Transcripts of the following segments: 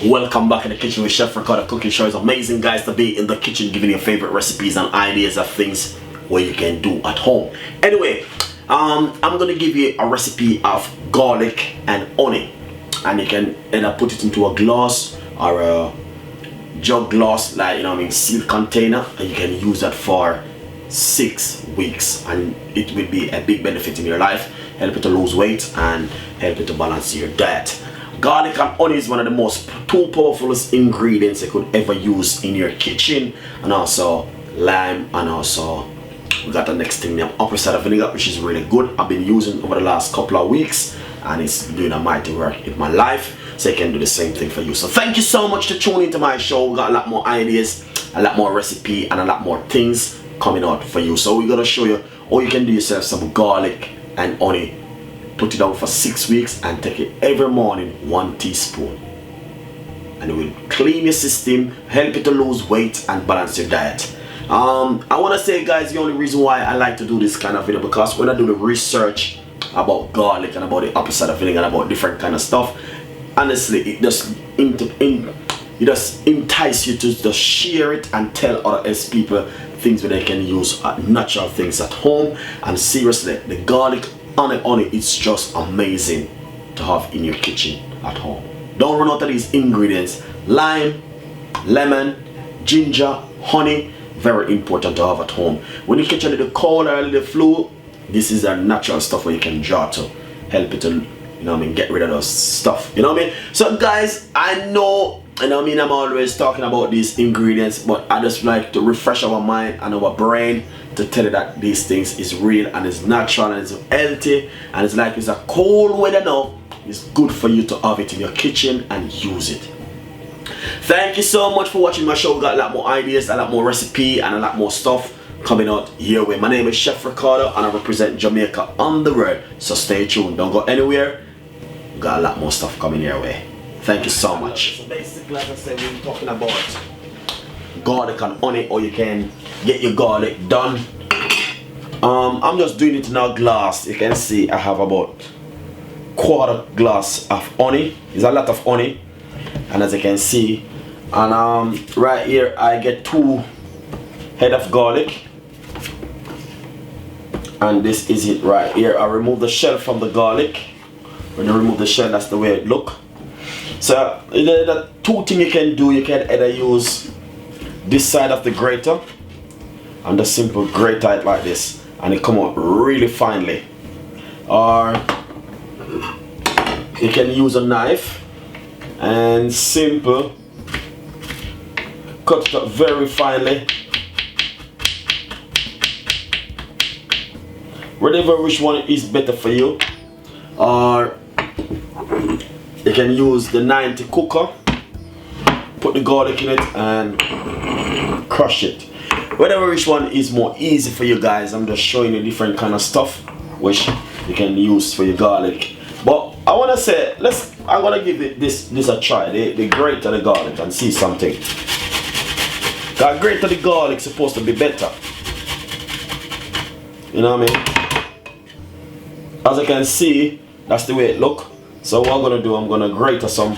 Welcome back in the kitchen with Chef Ricardo cooking show. It's amazing, guys, to be in the kitchen giving you favorite recipes and ideas of things where you can do at home. Anyway, I'm gonna give you a recipe of garlic and honey, and you can either put it into a glass or a jug glass, like sealed container, and you can use that for 6 weeks, and it will be a big benefit in your life, help you to lose weight and help you to balance your diet. Garlic and honey is one of the most powerful ingredients you could ever use in your kitchen, and also lime, and also we got the next thing, the apple cider vinegar, which is really good. I've been using over the last couple of weeks and it's doing a mighty work in my life, so I can do the same thing for you. So thank you so much to tune into my show. We got a lot more ideas, a lot more recipe, and a lot more things coming out for you. So we're gonna show you how you can do yourself some garlic and honey. Put it out for 6 weeks and take it every morning, 1 teaspoon, and it will clean your system, help you to lose weight and balance your diet. I want to say, guys, the only reason why I like to do this kind of video, because when I do the research about garlic and about the apple cider vinegar and about different kind of stuff, honestly, it just entice you to just share it and tell other people things where they can use natural things at home. And seriously, the garlic and honey, it's just amazing to have in your kitchen at home. Don't run out of these ingredients: lime, lemon, ginger, honey. Very important to have at home. When you catch a little cold or a little flu, this is a natural stuff where you can draw to help you to, get rid of those stuff. So guys, I know, I'm always talking about these ingredients, but I just like to refresh our mind and our brain to tell you that these things is real and it's natural and it's healthy, and it's like it's a cold weather now. It's good for you to have it in your kitchen and use it. Thank you so much for watching my show. We got a lot more ideas, a lot more recipe, and a lot more stuff coming out your way. My name is Chef Ricardo and I represent Jamaica on the world. So stay tuned, don't go anywhere. We got a lot more stuff coming your way. Thank you so much. So basically, like I said, we're talking about garlic and honey, or you can get your garlic done. I'm just doing it in a glass. You can see I have about 1/4 glass of honey. It's a lot of honey, and as you can see, and right here I get 2 head of garlic, and this is it right here. I remove the shell from the garlic. When you remove the shell, that's the way it look. So the 2 things you can do, you can either use this side of the grater and the simple grater it like this, and it come out really finely, or you can use a knife and simple cut it up very finely. Whatever which one is better for you, or you can use the 90 cooker, put the garlic in it and crush it. Whatever which one is more easy for you guys. I'm just showing you different kind of stuff which you can use for your garlic. But I want to say, I'm gonna give this a try. The grate of the garlic and see something. The grate of the garlic supposed to be better. You know what I mean? As you can see, that's the way it look. So what I'm gonna do, I'm gonna grate some.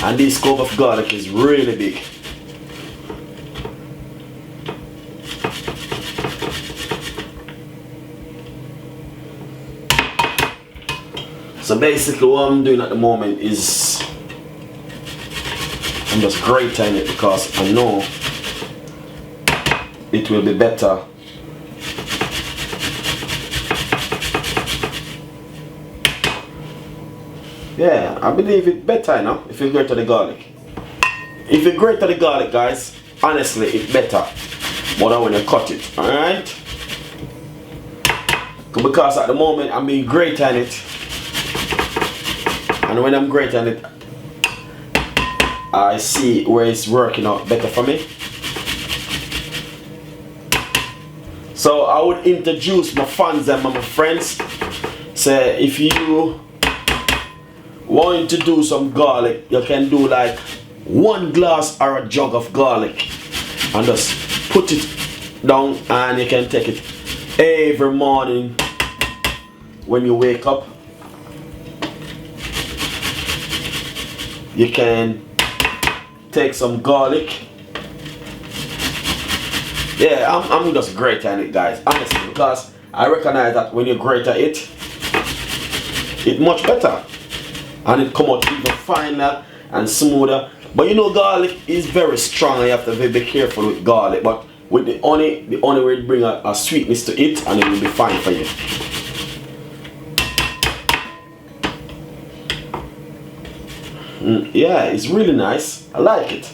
And this scope of garlic is really big. So basically what I'm doing at the moment is I'm just grating it, because I know it will be better yeah, I believe it better now if you grate the garlic. If you grate the garlic, guys, honestly it's better more than when you cut it, alright? Because at the moment I'm being grating it, and when I'm grating it I see where it's working out better for me. So I would introduce my fans and my friends. Say if you want to do some garlic, you can do like 1 glass or a jug of garlic and just put it down, and you can take it every morning when you wake up, you can take some garlic. Yeah, I'm just grating it, guys, honestly, because I recognize that when you grate it, it's much better and it come out even finer and smoother. But you know, garlic is very strong and you have to be careful with garlic. But with the honey will bring a sweetness to it and it will be fine for you. Yeah, it's really nice. I like it.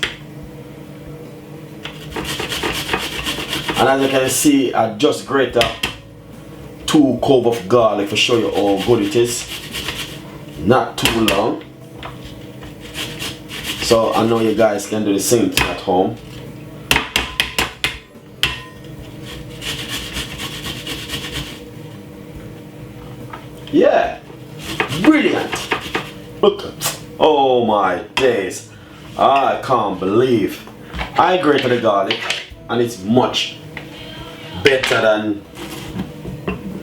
And as you can see, I just grated 2 cloves of garlic to show you how good it is. Not too long. So I know you guys can do the same thing at home. Yeah, brilliant. Look, oh my days, I can't believe I grated the garlic and it's much better than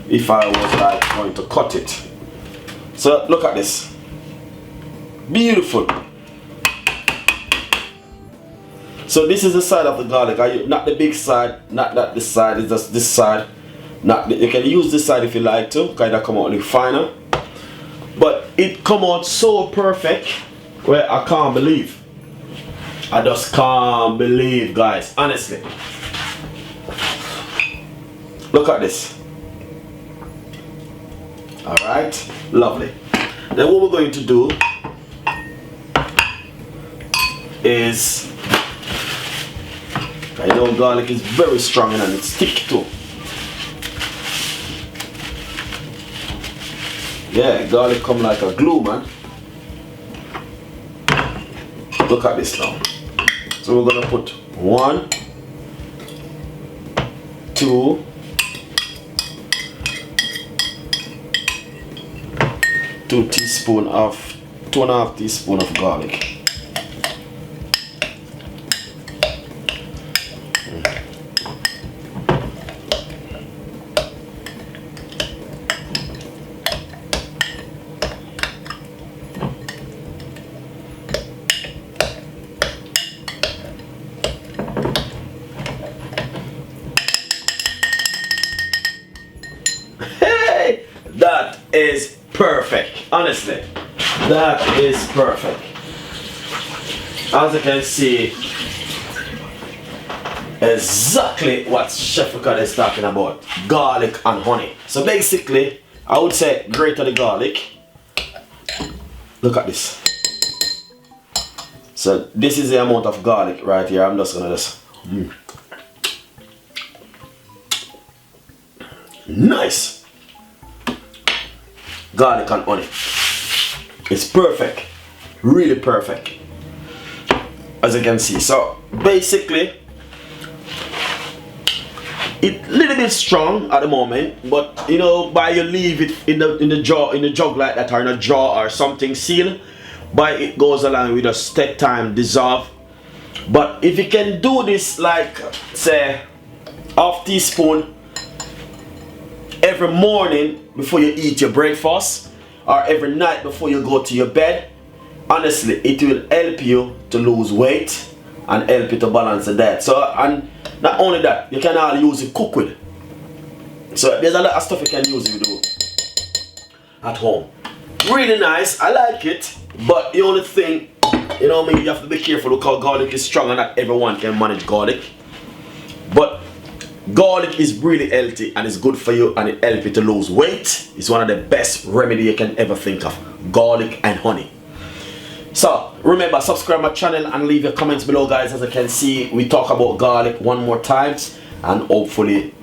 if I was like going to cut it. So look at this, beautiful. So this is the side of the garlic, not the big side, not that this side, it's just this side. You can use this side if you like to, kind of come out a little finer. But it come out so perfect, where I can't believe. I just can't believe, guys, honestly. Look at this. Alright, lovely. Then what we're going to do is, I know garlic is very strong and it's sticky too. Yeah, garlic come like a glue, man. Look at this now. So we're gonna put 1, 2, 2 teaspoons of 2.5 teaspoons of garlic. Hey, that is perfect. Honestly, that is perfect. As you can see, exactly what Chef Ricardo is talking about, garlic and honey. So basically, I would say grate the garlic. Look at this. So this is the amount of garlic right here. I'm just gonna nice garlic and honey. It's perfect, really perfect, as you can see. So basically, it's a little bit strong at the moment, but you know, by you leave it in the jug like that, or in a jar or something sealed, by it goes along with a step time dissolve. But if you can do this, like say half teaspoon every morning before you eat your breakfast, or every night before you go to your bed, honestly, it will help you to lose weight and help you to balance the diet. So, and not only that, you can all use it cook with. So there's a lot of stuff you can use it with at home. Really nice, I like it. But the only thing, you know, maybe you have to be careful because garlic is strong and not everyone can manage garlic. But garlic is really healthy and it's good for you and it helps you to lose weight. It's one of the best remedy you can ever think of. Garlic and honey. So remember, subscribe my channel and leave your comments below, guys. As you can see, we talk about garlic one more time and hopefully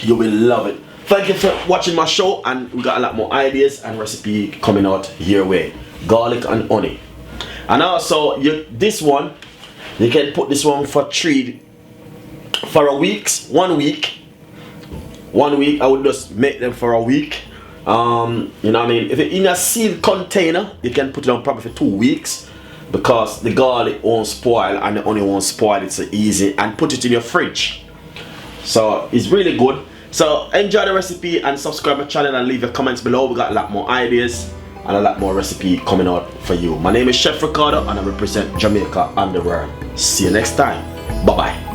you will love it. Thank you for watching my show, and we got a lot more ideas and recipe coming out your way. Garlic and honey. And also this one, you can put this one for a week. 1 week. 1 week, I would just make them for a week. You know what I mean? If it's in a sealed container, you can put it on probably for 2 weeks, because the garlic won't spoil and the honey won't spoil. It's so easy. And put it in your fridge. So it's really good. So enjoy the recipe and subscribe my channel and leave your comments below. We got a lot more ideas and a lot more recipe coming out for you. My name is Chef Ricardo and I represent Jamaica and the world. See you next time. Bye bye.